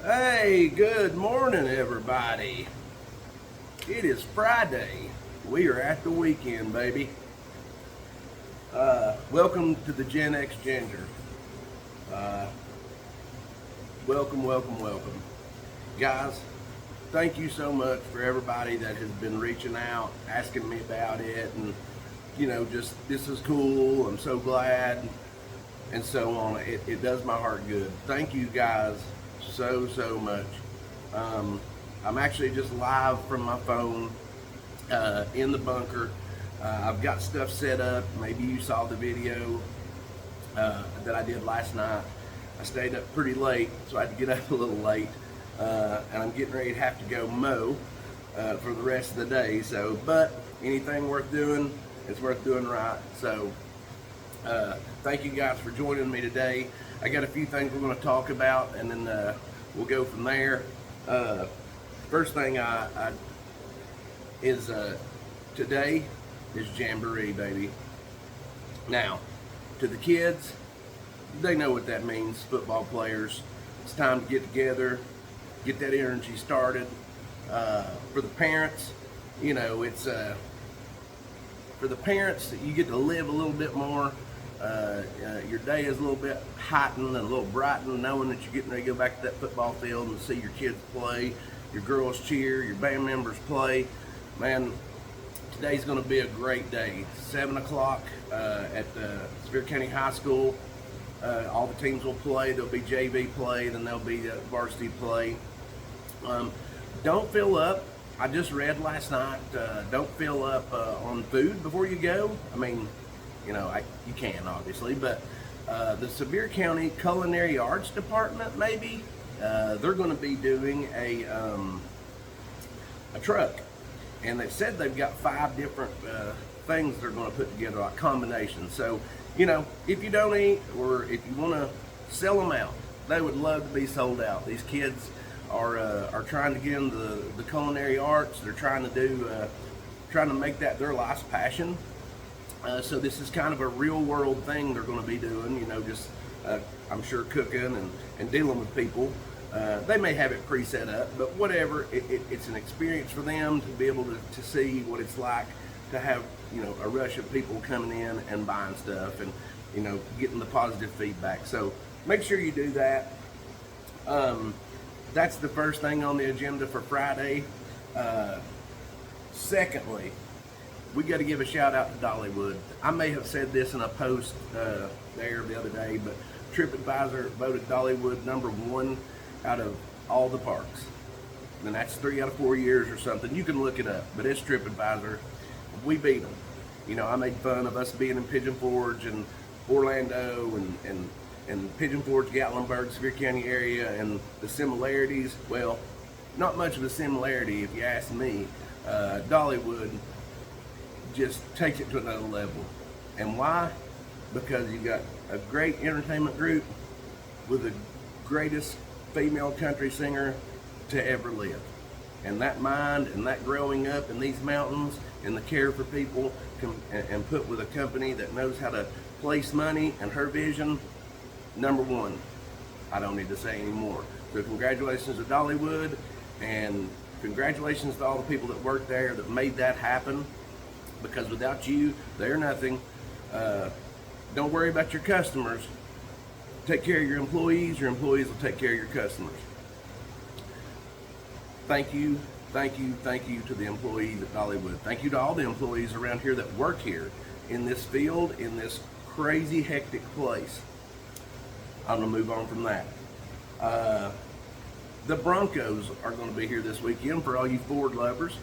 Hey, good morning, everybody. It is Friday. We are at the weekend, baby. Welcome to the Gen X Ginger. Welcome. Guys, thank you so much for everybody that has been reaching out, asking me about it, and just this is cool. I'm so glad, and so on. It does my heart good. Thank you guys so much. I'm actually just live from my phone in the bunker. I've got stuff set up. Maybe you saw the video that I did last night. I stayed up pretty late, so I had to get up a little late, and I'm getting ready to have to go mow for the rest of the day. So, but anything worth doing, it's worth doing right. So, thank you guys for joining me today. I got a few things we're going to talk about, and then we'll go from there. First thing is today is Jamboree, baby. Now, to the kids, they know what that means. Football players, it's time to get together, get that energy started. For the parents, it's for the parents that you get to live a little bit more. Your day is a little bit heightened and a little brightened, knowing that you're getting ready to go back to that football field and see your kids play, your girls cheer, your band members play. Man, today's going to be a great day. 7 o'clock at Sevier County High School. All the teams will play. There'll be JV play, then there'll be varsity play. Don't fill up. I just read last night, don't fill up on food before you go. I mean, you can obviously, but the Sevier County Culinary Arts Department, maybe, they're going to be doing a truck. And they said they've got 5 different things they're going to put together, like combinations. So, if you don't eat, or if you want to sell them out, they would love to be sold out. These kids are trying to get into the culinary arts. They're trying to make that their life's passion. So this is kind of a real world thing they're going to be doing. I'm sure cooking and dealing with people. They may have it pre-set up, but whatever, it's an experience for them to be able to see what it's like to have, a rush of people coming in and buying stuff and, getting the positive feedback. So make sure you do that. That's the first thing on the agenda for Friday. Secondly, we got to give a shout out to Dollywood. I may have said this in a post there the other day, but TripAdvisor voted Dollywood #1 out of all the parks. And that's 3 out of 4 years or something. You can look it up, but it's TripAdvisor. We beat them. I made fun of us being in Pigeon Forge and Orlando and Pigeon Forge, Gatlinburg, Sevier County area, and the similarities. Well, not much of a similarity if you ask me. Dollywood just takes it to another level. And why? Because you got a great entertainment group with the greatest female country singer to ever live. And that mind and that growing up in these mountains and the care for people and put with a company that knows how to place money and her vision, #1. I don't need to say any more. So congratulations to Dollywood, and congratulations to all the people that worked there that made that happen, because without you, they're nothing. Don't worry about your customers. Take care of your employees will take care of your customers. Thank you to the employees at Dollywood. Thank you to all the employees around here that work here in this field, in this crazy hectic place. I'm gonna move on from that. The Broncos are gonna be here this weekend for all you Ford lovers.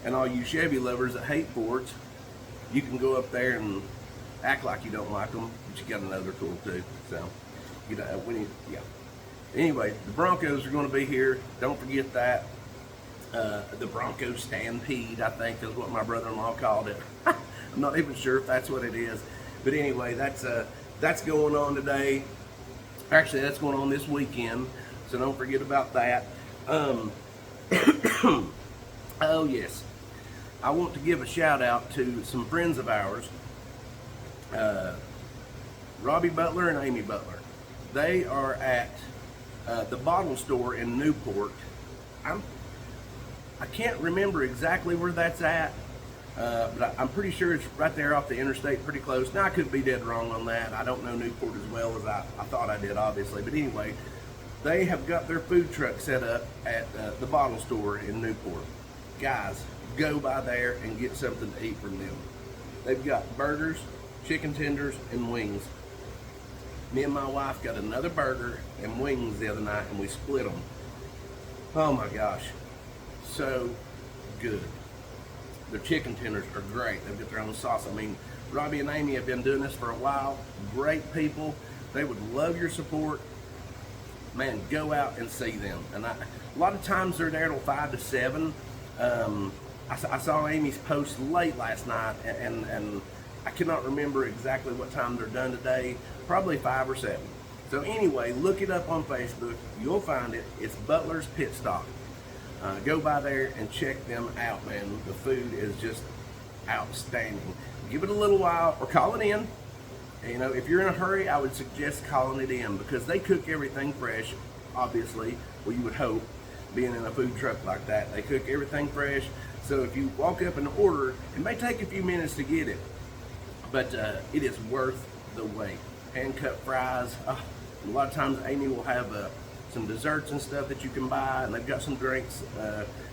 And all you Chevy lovers that hate Fords. You can go up there and act like you don't like them, but you gotta know they're cool too. So, yeah. Anyway, the Broncos are going to be here. Don't forget that. The Broncos Stampede, I think, is what my brother-in-law called it. I'm not even sure if that's what it is. But anyway, that's going on today. Actually, that's going on this weekend, so don't forget about that. Oh, yes. I want to give a shout out to some friends of ours, Robbie Butler and Amy Butler. They are at The bottle store in Newport. I can't remember exactly where that's at, but I'm pretty sure it's right there off the interstate, pretty close. Now, I could be dead wrong on that. I don't know Newport as well as I thought I did, obviously. But anyway, they have got their food truck set up at the bottle store in Newport. Guys, go by there and get something to eat from them. They've got burgers, chicken tenders, and wings. Me and my wife got another burger and wings the other night, and we split them. Oh my gosh, so good. Their chicken tenders are great. They've got their own sauce. I mean, Robbie and Amy have been doing this for a while. Great people. They would love your support. Man, go out and see them. And a lot of times they're there till 5 to 7. I saw Amy's post late last night, and I cannot remember exactly what time they're done today. Probably 5 or 7. So anyway, look it up on Facebook. You'll find it. It's Butlers Pit Stop. Go by there and check them out, man. The food is just outstanding. Give it a little while or call it in. You know, if you're in a hurry, I would suggest calling it in because they cook everything fresh, obviously. Well, you would hope, being in a food truck like that. They cook everything fresh. So if you walk up and order, it may take a few minutes to get it, but it is worth the wait. Hand-cut fries. A lot of times Amy will have some desserts and stuff that you can buy, and they've got some drinks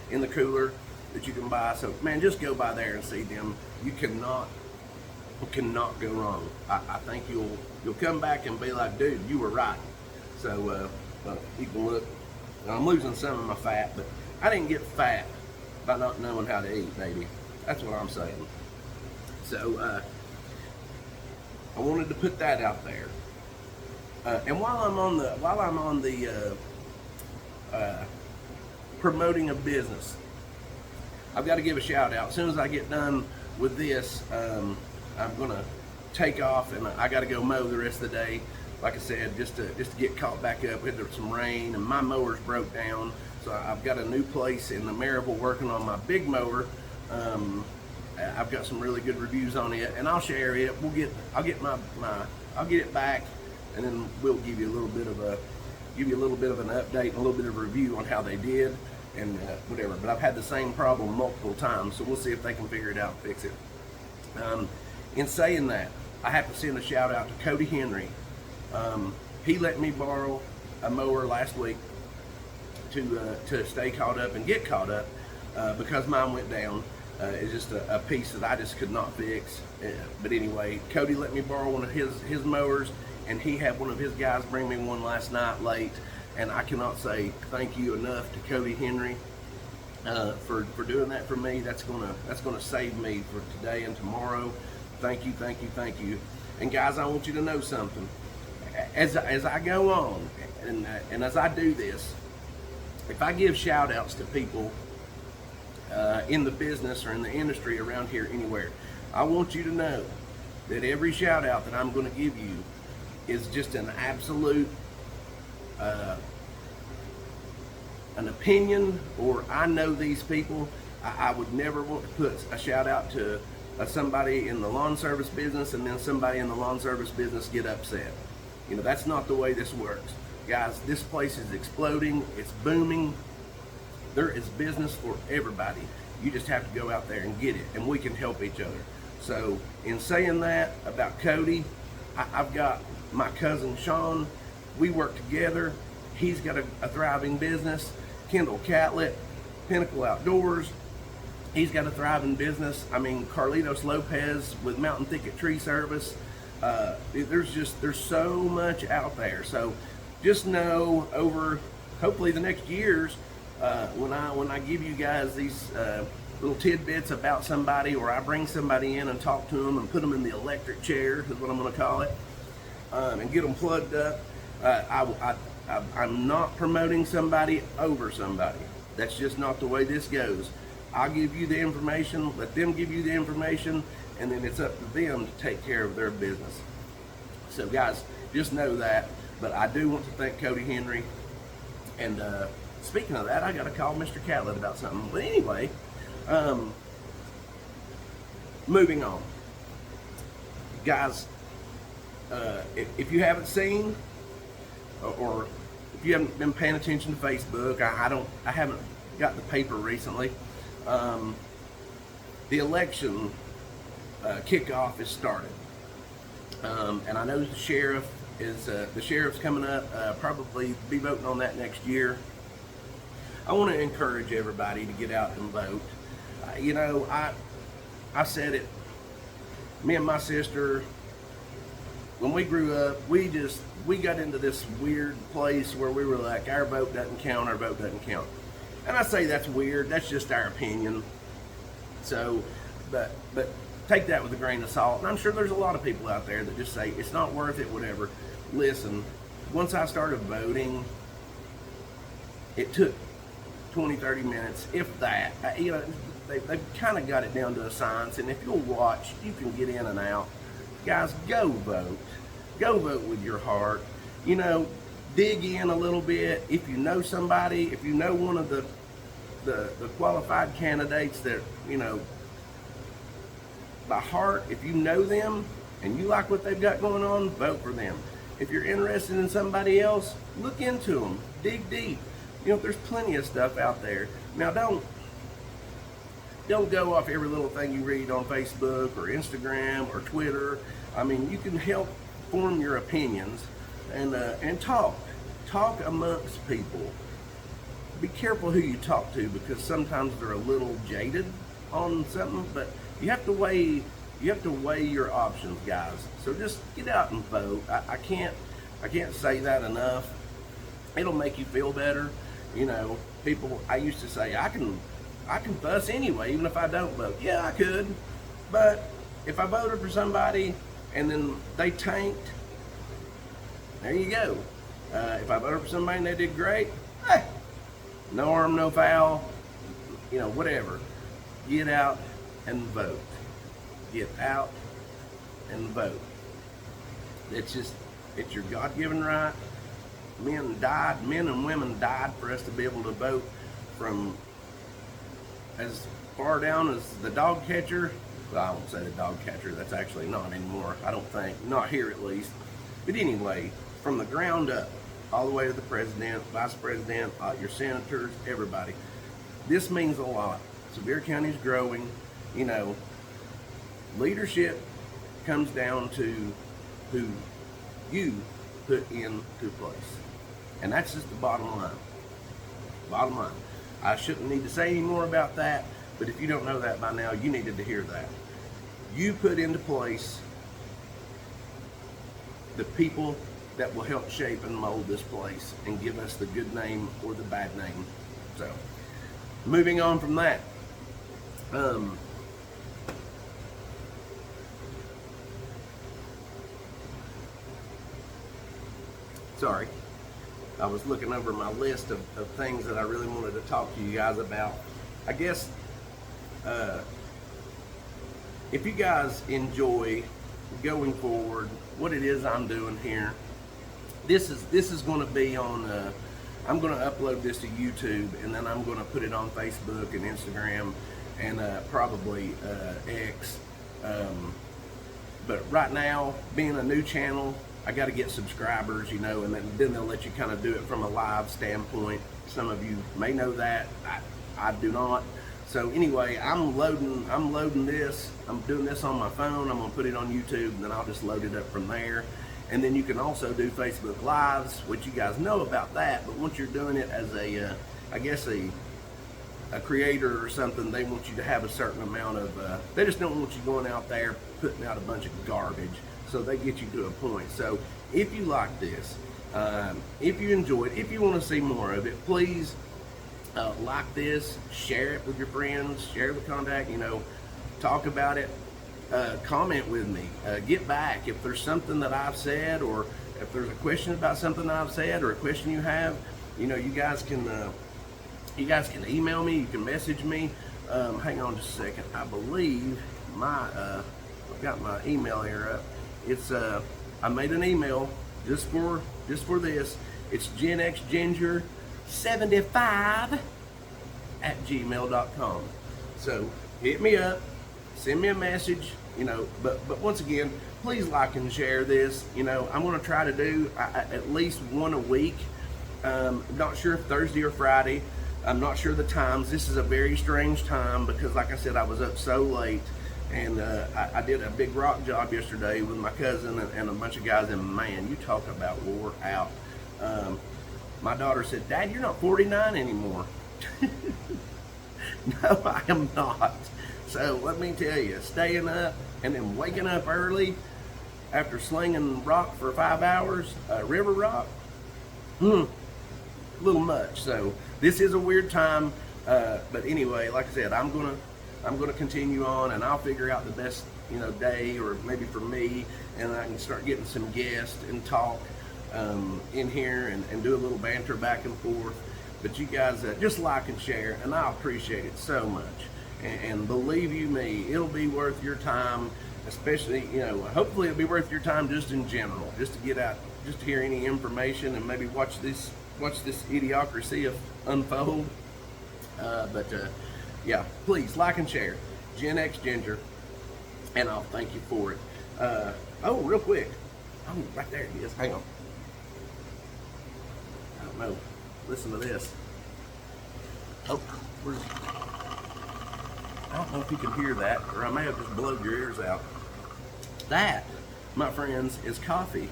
in the cooler that you can buy. So man, just go by there and see them. You cannot go wrong. I think you'll come back and be like, dude, you were right. So you can look. I'm losing some of my fat, but I didn't get fat by not knowing how to eat, baby. That's what I'm saying. So I wanted to put that out there. And while I'm on the promoting a business, I've got to give a shout out. As soon as I get done with this, I'm gonna take off, and I got to go mow the rest of the day. Like I said, just to get caught back up. We had some rain, and my mower's broke down, so I've got a new place in the Maryville working on my big mower. I've got some really good reviews on it, and I'll share it. I'll get it back, and then we'll give you a little bit of an update and a little bit of a review on how they did and whatever. But I've had the same problem multiple times, so we'll see if they can figure it out and fix it. In saying that, I have to send a shout out to Cody Henry. He let me borrow a mower last week to stay caught up and get caught up because mine went down. It's just a piece that I just could not fix. But anyway, Cody let me borrow one of his mowers, and he had one of his guys bring me one last night late. And I cannot say thank you enough to Cody Henry for doing that for me. That's gonna save me for today and tomorrow. Thank you, thank you, thank you. And guys, I want you to know something. As I go on and as I do this, if I give shout outs to people in the business or in the industry around here anywhere, I want you to know that every shout out that I'm going to give you is just an absolute an opinion, or I know these people. I would never want to put a shout out to somebody in the lawn service business and then somebody in the lawn service business get upset. You know, that's not the way this works. Guys, this place is exploding. It's booming. There is business for everybody. You just have to go out there and get it, and we can help each other. So in saying that about Cody, I've got my cousin Sean. We work together. He's got a thriving business. Kendall Catlett, Pinnacle Outdoors. He's got a thriving business. I mean, Carlitos Lopez with Mountain Thicket Tree Service. There's so much out there. So just know over hopefully the next years, when I give you guys these little tidbits about somebody, or I bring somebody in and talk to them and put them in the electric chair, is what I'm going to call it, and get them plugged up. I'm not promoting somebody over somebody. That's just not the way this goes. I'll give you the information, let them give you the information, and then it's up to them to take care of their business. So guys, just know that. But I do want to thank Cody Henry. And speaking of that, I got to call Mr. Catlett about something. But anyway, moving on. Guys, if you haven't seen or if you haven't been paying attention to Facebook, I haven't got the paper recently. The election kickoff has started, and I know the sheriff's coming up. Probably be voting on that next year. I want to encourage everybody to get out and vote. You know, I said it. Me and my sister, when we grew up, we got into this weird place where we were like, our vote doesn't count, our vote doesn't count. And I say that's weird, that's just our opinion. So, but take that with a grain of salt. And I'm sure there's a lot of people out there that just say, it's not worth it, whatever. Listen, once I started voting, it took 20, 30 minutes, if that. You know, they've kind of got it down to a science, and if you'll watch, you can get in and out. Guys, go vote. Go vote with your heart. You know, dig in a little bit. If you know somebody, if you know one of the qualified candidates that, you know, by heart, if you know them and you like what they've got going on, vote for them. If you're interested in somebody else, look into them. Dig deep. You know, there's plenty of stuff out there. Now, don't go off every little thing you read on Facebook or Instagram or Twitter. I mean, you can help form your opinions and talk amongst people. Be careful who you talk to, because sometimes they're a little jaded on something, but you have to weigh your options, guys. So just get out and vote. I can't say that enough. It'll make you feel better. You know, people, I used to say, I can fuss anyway, even if I don't vote. Yeah, I could. But if I voted for somebody and then they tanked, there you go. If I voted for somebody and they did great, hey, no harm, no foul, you know, whatever. Get out and vote. Get out and vote. It's your God-given right. Men and women died for us to be able to vote, from as far down as the dog catcher. Well, I won't say the dog catcher, that's actually not anymore, I don't think, not here at least. But anyway, from the ground up, all the way to the president, vice president, your senators, everybody. This means a lot. Sevier County is growing. You know, leadership comes down to who you put into place. And that's just the bottom line. Bottom line. I shouldn't need to say any more about that, but if you don't know that by now, you needed to hear that. You put into place the people that will help shape and mold this place and give us the good name or the bad name. So, moving on from that. Sorry. I was looking over my list of things that I really wanted to talk to you guys about. I guess if you guys enjoy going forward what it is I'm doing here, this is going to be on. I'm going to upload this to YouTube, and then I'm going to put it on Facebook and Instagram and probably X. But right now, being a new channel, I got to get subscribers, you know, and then they'll let you kind of do it from a live standpoint. Some of you may know that. I do not. So anyway, I'm loading this. I'm doing this on my phone. I'm gonna put it on YouTube, and then I'll just load it up from there. And then you can also do Facebook Lives, which you guys know about that. But once you're doing it as a, I guess a creator or something, they want you to have a certain amount of. They just don't want you going out there putting out a bunch of garbage. So they get you to a point. So if you like this, if you enjoy it, if you want to see more of it, please like this, share it with your friends, share it with contact, you know, talk about it, comment with me, get back if there's something that I've said, or if there's a question about something I've said, or a question you have, you know, you guys can email me, you can message me. Hang on just a second. I believe I've got my email here up. It's I made an email just for this. It's genxginger75@gmail.com. So hit me up, send me a message, you know. But once again, please like and share this. You know, I'm going to try to do at least one a week. Not sure if Thursday or Friday. I'm not sure the times. This is a very strange time because, like I said, I was up so late, and I did a big rock job yesterday with my cousin and a bunch of guys, and man, you talk about wore out. My daughter said, "Dad, you're not 49 anymore." No, I am not. So let me tell you, staying up and then waking up early after slinging rock for 5 hours, river rock, a little much. So this is a weird time, but anyway, like I said, I'm gonna continue on, and I'll figure out the best, day, or maybe for me, and I can start getting some guests and talk in here and do a little banter back and forth. But you guys just like and share, and I appreciate it so much. And believe you me, it'll be worth your time, especially, hopefully it'll be worth your time just in general, just to get out, just to hear any information and maybe watch this idiocracy unfold. Yeah, please like and share. Gen X Ginger, and I'll thank you for it. Oh, real quick. Oh, right there it is. Hang on. I don't know. Listen to this. Oh, I don't know if you can hear that, or I may have just blown your ears out. That, my friends, is coffee.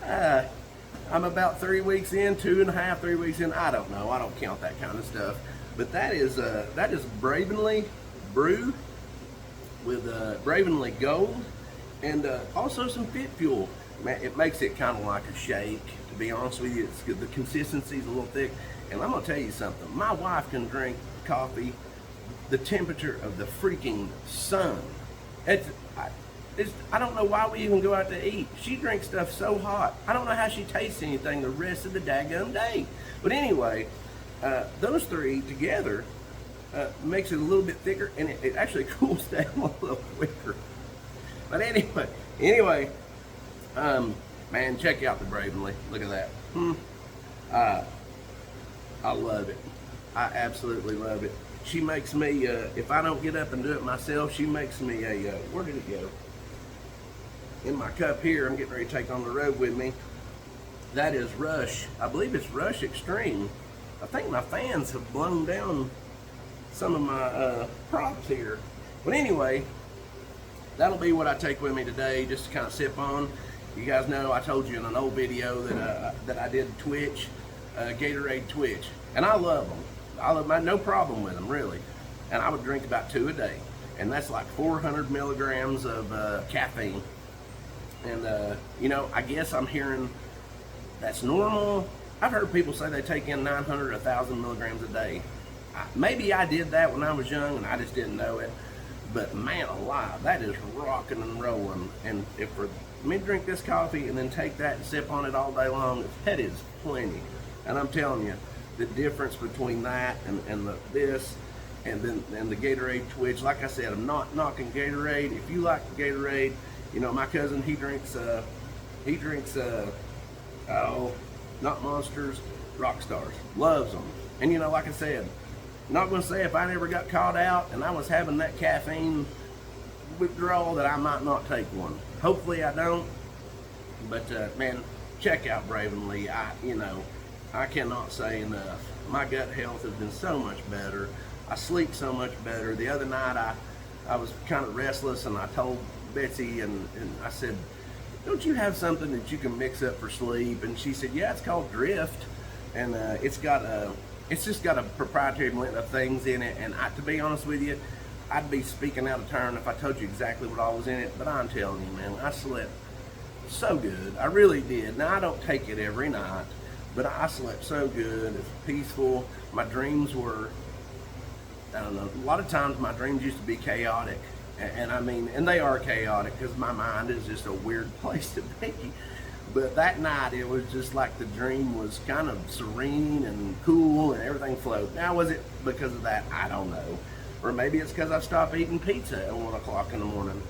I'm about 3 weeks in, 2.5, 3 weeks in. I don't know. I don't count that kind of stuff. But that is Bravenly brew with Bravenly Gold, and also some Fit Fuel. It makes it kind of like a shake. To be honest with you, it's good. The consistency's a little thick. And I'm gonna tell you something. My wife can drink coffee the temperature of the freaking sun. I don't know why we even go out to eat. She drinks stuff so hot. I don't know how she tastes anything the rest of the daggone day. But anyway, those three together makes it a little bit thicker, and it actually cools down a little quicker. But anyway, man, check out the Bravenly. Look at that. I love it. I absolutely love it. She makes me, if I don't get up and do it myself, she makes me a, where did it go? In my cup here, I'm getting ready to take on the road with me. That is Rush. I believe it's Rush Extreme. I think my fans have blown down some of my props here. But anyway, that'll be what I take with me today, just to kind of sip on. You guys know I told you in an old video that I did Twitch, Gatorade Twitch, and I love them. I no problem with them, really. And I would drink about 2 a day, and that's like 400 milligrams of caffeine. And I guess I'm hearing that's normal. I've heard people say they take in 900 or 1,000 milligrams a day. Maybe I did that when I was young and I just didn't know it. But man alive, that is rocking and rolling. And if for me to drink this coffee and then take that and sip on it all day long, that is plenty. And I'm telling you, the difference between that and this and the Gatorade Twitch, like I said, I'm not knocking Gatorade. If you like Gatorade, my cousin, he drinks not Monsters, Rock Stars. Loves them. And like I said, not going to say if I never got caught out and I was having that caffeine withdrawal that I might not take one. Hopefully I don't. But man, check out Bravenly. I cannot say enough. My gut health has been so much better. I sleep so much better. The other night I was kind of restless, and I told Betsy and I said, "Don't you have something that you can mix up for sleep?" And she said, "Yeah, it's called Drift, and it's just got a proprietary blend of things in it." And to be honest with you, I'd be speaking out of turn if I told you exactly what all was in it. But I'm telling you, man, I slept so good. I really did. Now I don't take it every night, but I slept so good. It's peaceful. My dreams were, I don't know, a lot of times my dreams used to be chaotic. And they are chaotic because my mind is just a weird place to be. But that night, it was just like the dream was kind of serene and cool and everything flowed. Now, was it because of that? I don't know. Or maybe it's because I stopped eating pizza at 1 o'clock in the morning.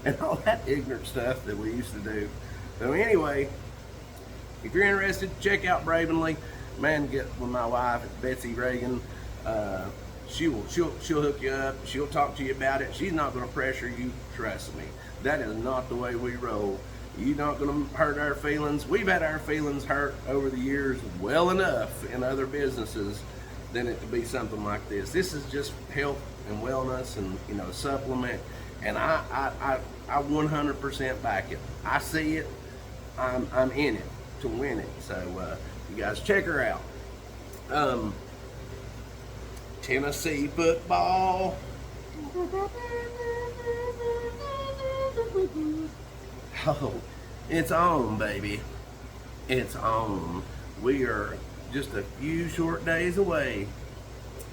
And all that ignorant stuff that we used to do. So anyway, if you're interested, check out Bravenly. Man, get with my wife, Betsy Reagan. She'll hook you up. She'll talk to you about it. She's not going to pressure you. Trust me. That is not the way we roll. You're not going to hurt our feelings. We've had our feelings hurt over the years well enough in other businesses than it to be something like this. This is just health and wellness and, you know, supplement. And I 100% back it. I see it. I'm in it to win it. So you guys check her out. Tennessee football. Oh, it's on, baby. It's on. We are just a few short days away.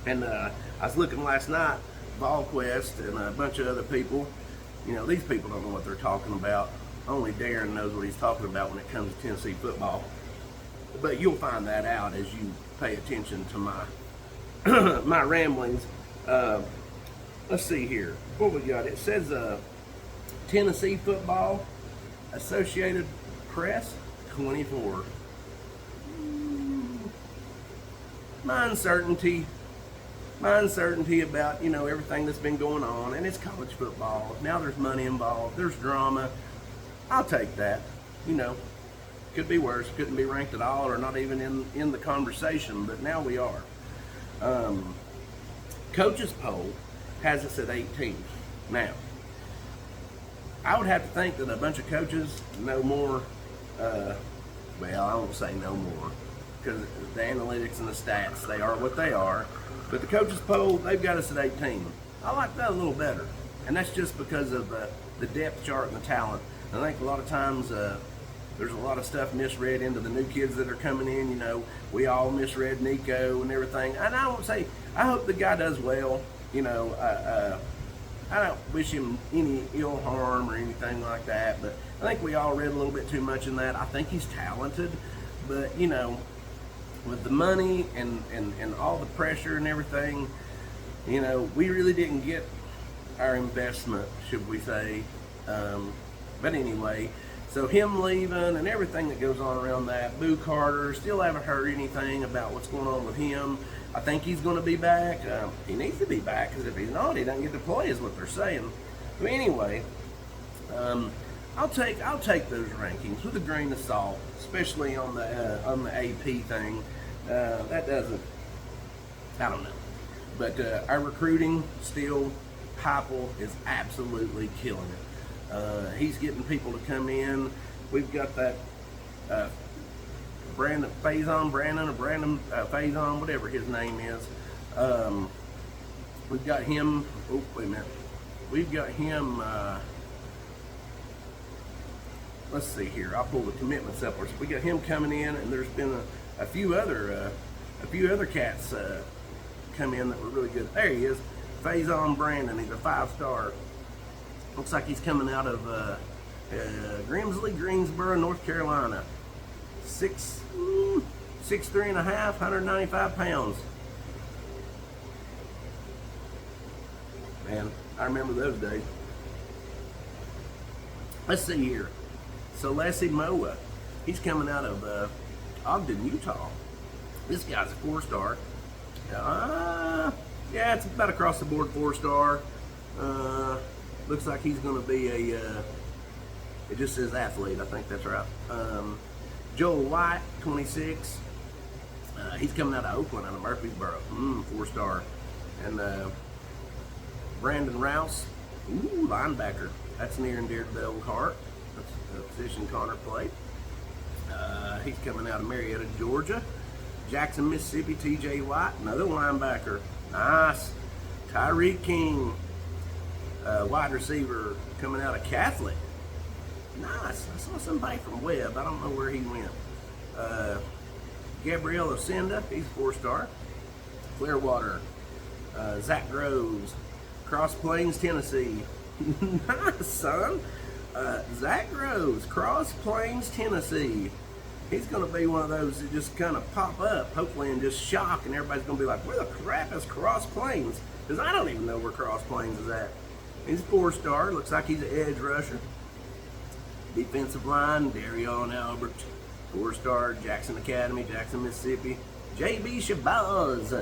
And I was looking last night, VolQuest and a bunch of other people. You know, these people don't know what they're talking about. Only Darren knows what he's talking about when it comes to Tennessee football. But you'll find that out as you pay attention to my my ramblings. Let's see here. What we got? It says Tennessee football, Associated Press, 24. My uncertainty about, you know, everything that's been going on, and it's college football. Now there's money involved. There's drama. I'll take that. You know, could be worse. Couldn't be ranked at all, or not even in the conversation. But now we are. Coaches poll has us at 18. Now, I would have to think that a bunch of coaches know more. Well, I won't say no more, because the analytics and the stats, they are what they are. But the coaches poll, they've got us at 18. I like that a little better. And that's just because of the depth chart and the talent. I think a lot of times there's a lot of stuff misread into the new kids that are coming in. You know, we all misread Nico and everything. And I won't say, I hope the guy does well. You know, I don't wish him any ill harm or anything like that. But I think we all read a little bit too much in that. I think he's talented. But, you know, with the money and all the pressure and everything, you know, we really didn't get our investment, should we say. But anyway, so him leaving and everything that goes on around that. Boo Carter, still haven't heard anything about what's going on with him. I think he's going to be back. He needs to be back, because if he's not, he doesn't get to play, is what they're saying. But anyway, I'll take those rankings with a grain of salt, especially on the AP thing. That doesn't, I don't know. But our recruiting still, Heupel is absolutely killing it. He's getting people to come in. We've got that Brandon Faison, whatever his name is. We've got him. Oh, wait a minute. We've got him. Let's see here. I'll pull the commitments up. We got him coming in, and there's been a few other cats come in that were really good. There he is, Faison Brandon. He's a 5-star. Looks like he's coming out of Grimsley, Greensboro, North Carolina. 6'3.5", 195 pounds. Man, I remember those days. Let's see here. Celeste Moa. He's coming out of Ogden, Utah. This guy's a 4-star. Yeah, it's about across the board 4-star. Looks like he's going to be it just says athlete, I think that's right. Joel White, 26. He's coming out of Oakland, out of Murfreesboro. 4-star. And Brandon Rouse, linebacker. That's near and dear to the old heart. That's the position Connor played. He's coming out of Marietta, Georgia. Jackson, Mississippi, TJ White, another linebacker. Nice. Tyreek King, wide receiver, coming out of Catholic. Nice. I saw somebody from Webb. I don't know where he went. Gabriel Osenda, he's 4-star. Clearwater. Zach Groves, Cross Plains, Tennessee. Nice, son. Zach Groves, Cross Plains, Tennessee. He's going to be one of those that just kind of pop up, hopefully, and just shock, and everybody's going to be like, where the crap is Cross Plains? Because I don't even know where Cross Plains is at. He's 4-star. Looks like he's an edge rusher. Defensive line, Darion Albert, 4-star. Jackson Academy, Jackson, Mississippi. J.B. Shabazz.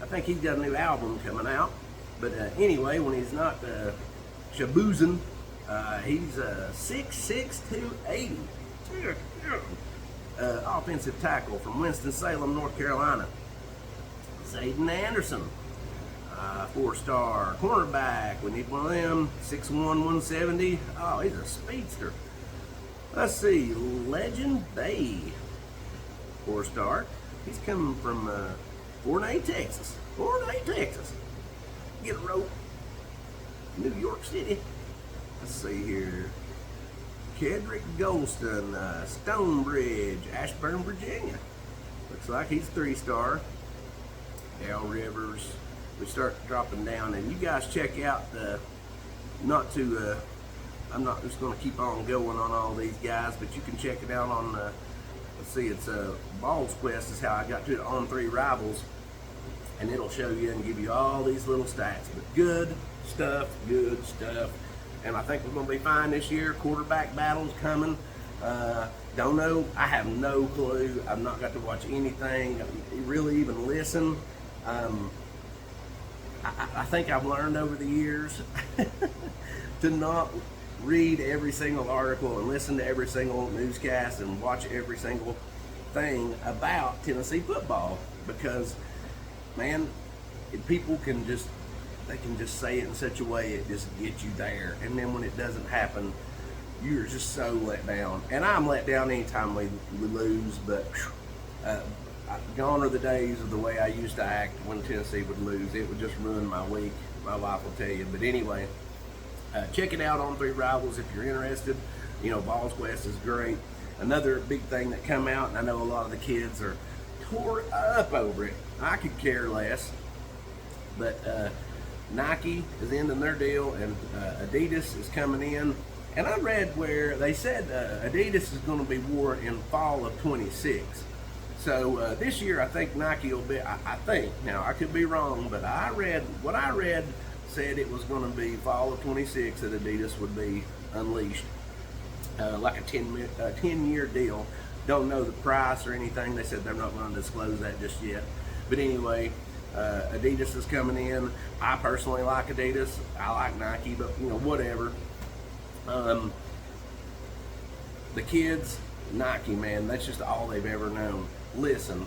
I think he's got a new album coming out. But anyway, when he's not shaboozing, He's 6'6", 280. Offensive tackle from Winston-Salem, North Carolina. Zayden Anderson, 4-star cornerback. We need one of them. 6'1", 170. Oh, he's a speedster. Let's see, Legend Bay, 4-star. He's coming from Fort Hays, Texas. Fort Hays, Texas. Get a rope. New York City. Let's see here. Kedrick Golston, Stonebridge, Ashburn, Virginia. Looks like he's 3-star. Al Rivers. We start dropping down, and you guys check out the, I'm not just going to keep on going on all these guys, but you can check it out on, let's see, it's Balls Quest is how I got to it, on 3 Rivals, and it'll show you and give you all these little stats. But good stuff, good stuff. And I think we're going to be fine this year. Quarterback battle's coming. Don't know. I have no clue. I've not got to watch anything, really even listen. I think I've learned over the years to not read every single article and listen to every single newscast and watch every single thing about Tennessee football, because, man, people can just, they can just say it in such a way it just gets you there, and then when it doesn't happen, you're just so let down. And I'm let down anytime we lose, but gone are the days of the way I used to act when Tennessee would lose. It would just ruin my week. My wife will tell you. But anyway, check it out on 3 Rivals if you're interested. You know, Balls Quest is great. Another big thing that come out, and I know a lot of the kids are tore up over it. I could care less. But Nike is ending their deal, and Adidas is coming in. And I read where they said Adidas is going to be worn in fall of 26. So this year, I think Nike will be, I think, now I could be wrong, but what I read said it was going to be fall of 26 that Adidas would be unleashed. Like a 10-year deal. Don't know the price or anything. They said they're not going to disclose that just yet. But anyway, Adidas is coming in. I personally like Adidas. I like Nike, but you know, whatever. The kids, Nike, man, that's just all they've ever known. Listen,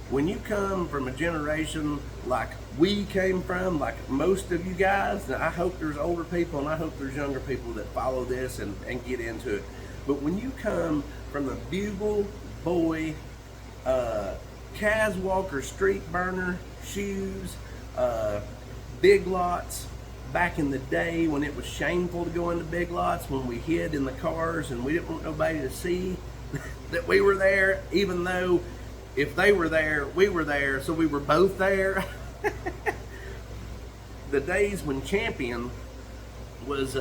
when you come from a generation like we came from, like most of you guys, and I hope there's older people and I hope there's younger people that follow this and get into it. But when you come from the Bugle Boy, Kaz Walker Street Burner shoes, Big Lots, back in the day when it was shameful to go into Big Lots, when we hid in the cars and we didn't want nobody to see that we were there, even though if they were there, we were there, so we were both there. The days when Champion was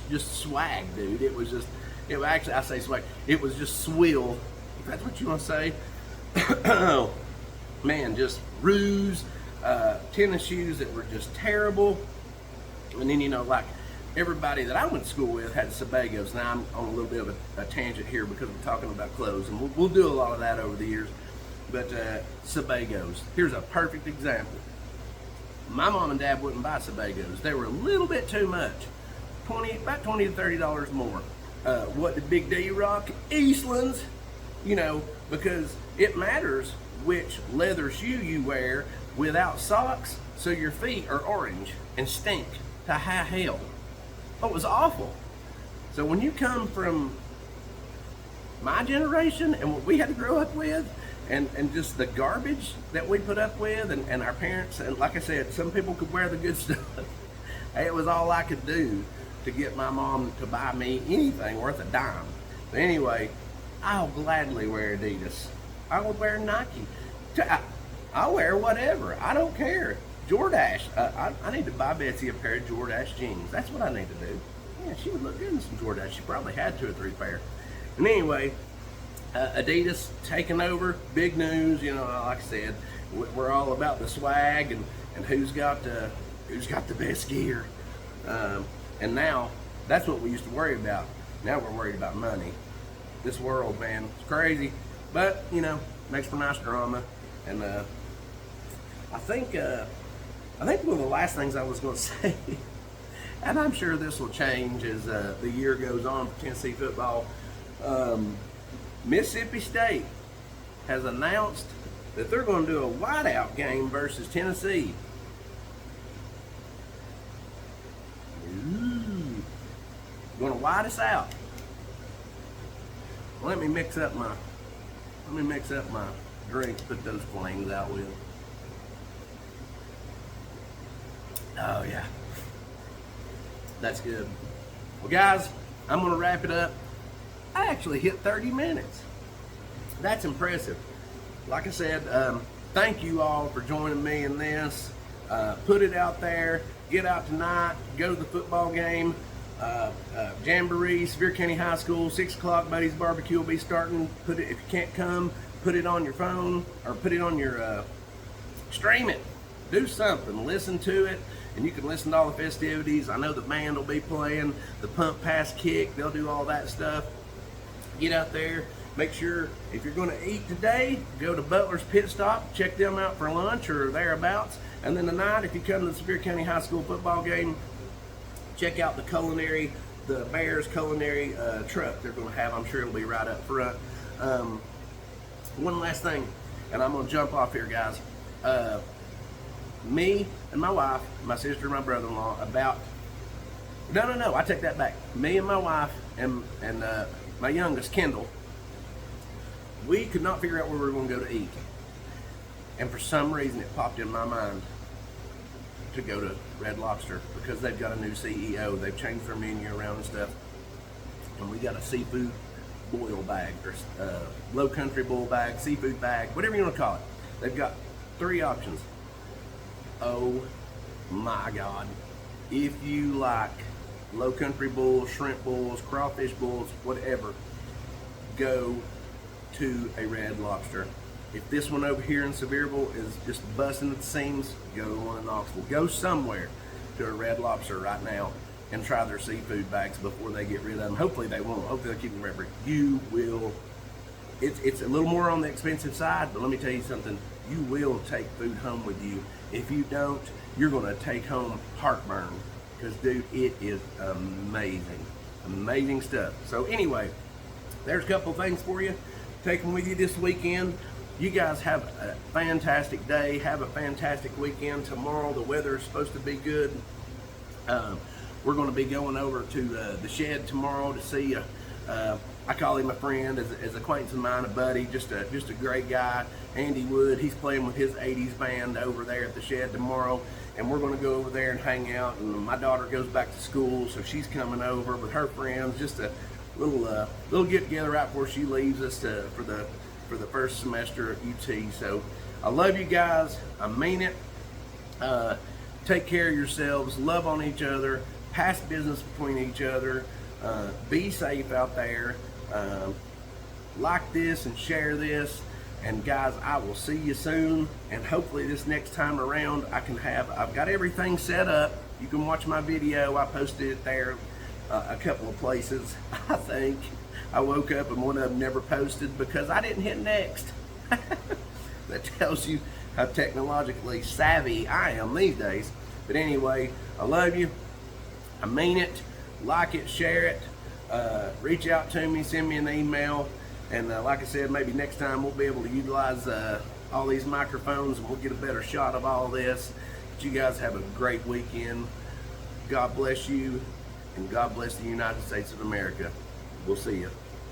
just swag, dude. It was just, actually, I say swag, it was just swill, if that's what you want to say. Man, just ruse, tennis shoes that were just terrible. And then, you know, like everybody that I went to school with had Sebagos. Now I'm on a little bit of a tangent here because we're talking about clothes, and we'll do a lot of that over the years. But Sebagos, here's a perfect example. My mom and dad wouldn't buy Sebagos. They were a little bit too much, about $20 to $30 more. What did Big D rock? Eastlands, you know, because it matters which leather shoe you wear without socks, so your feet are orange and stink to high hell. It was awful. So when you come from my generation and what we had to grow up with, and just the garbage that we put up with, and our parents, and like I said, some people could wear the good stuff. It was all I could do to get my mom to buy me anything worth a dime. But anyway, I'll gladly wear Adidas. I will wear Nike. I'll wear whatever. I don't care. Jordache. I need to buy Betsy a pair of Jordache jeans. That's what I need to do. Yeah, she would look good in some Jordache. She probably had 2 or 3 pair. And anyway, Adidas taking over. Big news. You know, like I said, we're all about the swag and who's got the best gear. And now that's what we used to worry about. Now we're worried about money. This world, man, it's crazy. But you know, makes for nice drama. And I think one of the last things I was going to say and I'm sure this will change as the year goes on for Tennessee football. Mississippi State has announced that they're going to do a whiteout game versus Tennessee. Ooh, going to white us out. Let me mix up my drink. Put those flames out with. Oh yeah, that's good. Well, guys, I'm going to wrap it up. I actually hit 30 minutes. That's impressive. Like I said, thank you all for joining me in this. Put it out there. Get out tonight. Go to the football game. Jamboree, Sevier County High School, 6 o'clock. Buddy's Barbecue will be starting. Put it, if you can't come, put it on your phone or put it on your stream it. Do something. Listen to it, and you can listen to all the festivities. I know the band will be playing, the pump, pass, kick. They'll do all that stuff. Get out there. Make sure if you're going to eat today, go to Butlers Pit Stop. Check them out for lunch or thereabouts. And then tonight, if you come to the Sevier County High School football game, check out the Bears culinary truck they're going to have. I'm sure it'll be right up front. One last thing, and I'm going to jump off here, guys. Me and my wife, my sister and my brother-in-law, No, I take that back. Me and my wife and my youngest, Kendall, we could not figure out where we were going to go to eat. And for some reason, it popped in my mind to go to Red Lobster because they've got a new CEO. They've changed their menu around and stuff. And we got a seafood boil bag, or low country boil bag, seafood bag, whatever you want to call it. They've got 3 options. Oh my God. If you like low country bulls, shrimp bulls, crawfish bulls, whatever, go to a Red Lobster. If this one over here in Sevierville is just busting at the seams, go to one in Knoxville. Go somewhere to a Red Lobster right now and try their seafood bags before they get rid of them. Hopefully they won't. Hopefully they'll keep them forever. You will. It's a little more on the expensive side, but let me tell you something. You will take food home with you. If you don't, you're going to take home heartburn. Because, dude, it is amazing. Amazing stuff. So, anyway, there's a couple things for you. Take them with you this weekend. You guys have a fantastic day. Have a fantastic weekend. Tomorrow, the weather is supposed to be good. We're going to be going over to the shed tomorrow to see I call him a friend, as acquaintance of mine, a buddy, just a great guy, Andy Wood. He's playing with his 80s band over there at the shed tomorrow, and we're going to go over there and hang out. And my daughter goes back to school, so she's coming over with her friends. Just a little get together right before she leaves us for the first semester at UT. So I love you guys. I mean it. Take care of yourselves. Love on each other. Pass business between each other. Be safe out there. Like this and share this. And guys, I will see you soon. And hopefully this next time around, I've got everything set up. You can watch my video. I posted it there a couple of places. I think I woke up and one of them never posted because I didn't hit next. That tells you how technologically savvy I am these days. But anyway, I love you. I mean it. Like it, share it. Reach out to me, send me an email. And like I said, maybe next time we'll be able to utilize all these microphones and we'll get a better shot of all this. But you guys have a great weekend. God bless you, and God bless the United States of America. We'll see you.